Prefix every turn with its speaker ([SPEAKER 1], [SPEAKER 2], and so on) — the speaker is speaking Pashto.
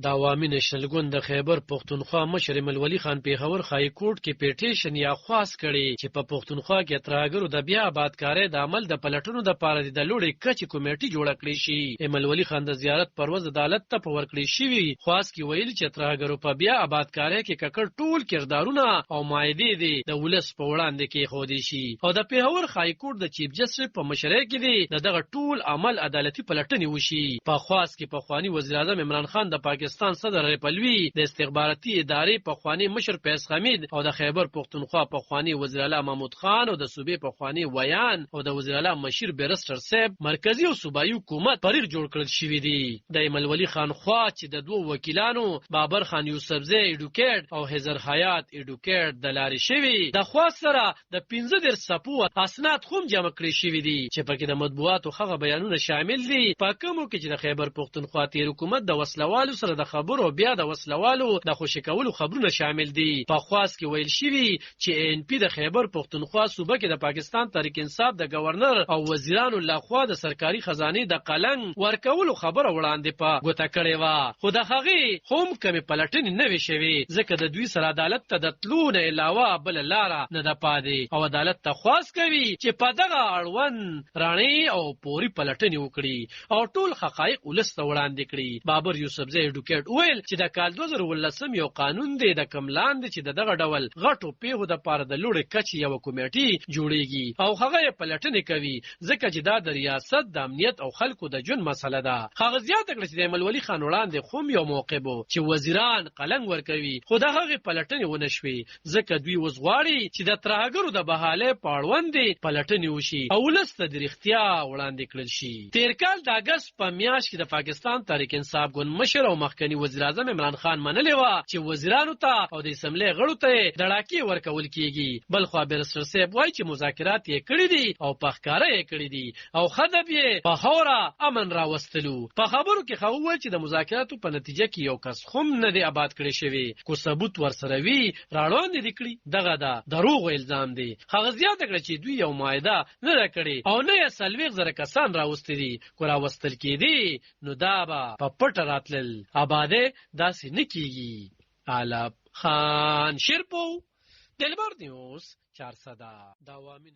[SPEAKER 1] د عوامي نېشنل ګوند د خیبر پښتونخوا مشر ملولي خان پیښور خای کورټ کې پیټیشن یا خواست کړي چې په پښتونخوا کې ترهګرو د بیا آبادکارۍ د عمل د پلټنو د پاره د لوړې کچې کمیټې جوړه کړې شي. ملولي خان د زیارت پروز عدالت ته په ورکړې شوی خواست کې ویلي چې ترهګرو په بیا آبادکارۍ کې ککړ ټول کردارونه او مایدې دي د ولس په وړاندې کې خودي شي او د پیښور خای کورټ د چیف جسټس په مشرۍ کې دي دغه ټول عمل عدالتي پلټنې وشي. په خواست کې پخوانی وزیر اعظم عمران خان د پاکستان صدر رپلوي د استخباراتي ادارې پخوانی مشر فیض حمید او د خیبر پښتونخوا پخوانی وزیر اعلی محمود خان او د صوبې پخوانی ویان او د وزیر اعلی مشیر بیرستر صاحب مرکزی او صوبایي حکومت پریغ جوړ کړل شوی دی. د ملولي خان خوا چې د دوه وکیلانو بابر خان یوسفزی ایډوکیټ او هزر حیات ایډوکیټ د لارې شوی د خوا سره د 15 صفو اسناد خوم جمع کړی شوی دی چې پکې د مطبوعاتو خغه بیانونه شامل دي. په کومو کې چې د خیبر پښتونخوا تیر حکومت د وسلوالو سره د خبرو بیا د وسلوالو د خوشی کولو خبرونه شامل دي. په خواست کې ویل شوی چې ان پی د خیبر پښتونخوا صوبه کې د پاکستان تحریک انصاف د گورنر او وزیرانو لخوا د سرکاري خزانه د قلنګ ورکولو خبره وړاندې په ګوته کړې و خو د هغه هم کمی پلټنې نه وی شوی ځکه د دوی سره عدالت ته د تلو نه علاوه بل لاره نه ده پاتې او عدالت ته خواست کوي چې په دغه اړوند رانی او پوری پلټنې وکړي او ټول حقایق ولست وړاندې کړي. بابر یوسفزی ایډوکیټ ویل چې د کال 2018 یو قانون دی د کملاند چې دغه ډول غټو پیغو د پاره د لوړې کچې یو کمیټې جوړیږي او هغه پلټنې کوي ځکه چې دا د ریاست د امنیت او خلکو د جون مسله ده. هغه زیاته کړه چې د ملولي خان وړاندې خوم یو موقع بو چې وزیران قلنګ ورکوي خو د هغه پلټنې ونه شوي ځکه دوی وزغواړي چې د ترهګرو د بهاله پاړوند پلټنې وشي او ولست د اختیا وړاندې کړل شي. تیر کال د اگست په میاشت کې د پاکستان تحریک انصاف ګوند مشر او مخکنی وزیر اعظم عمران خان منلې و چې وزیرانو ته او د اسمبلی غړو ته دړاکې ورکول کیږي. بل خو بیرستر صاحب وایي چې مذاکرات یې کړی دي او په ښکارا یې کړی دي او خدای یې په هوره امن راوستلو. په خبرو کې خو وایي چې د مذاکراتو په نتیجه کې یو کس هم نه دی آباد کړی شوی کو ثبوت ورسره وی راړوند دي کړی دغه دا دروغ الزام دی. هغه زیاته کړی چې دوی یو معاهده نه کړی او نه یې سلويغ زره کسان راوستي دي کو راوستل کېدی نو دا به په پټ راتلل آباده داسې نه کیږي. علب خان شیرپو دلبر نیوز 400 دا عوامي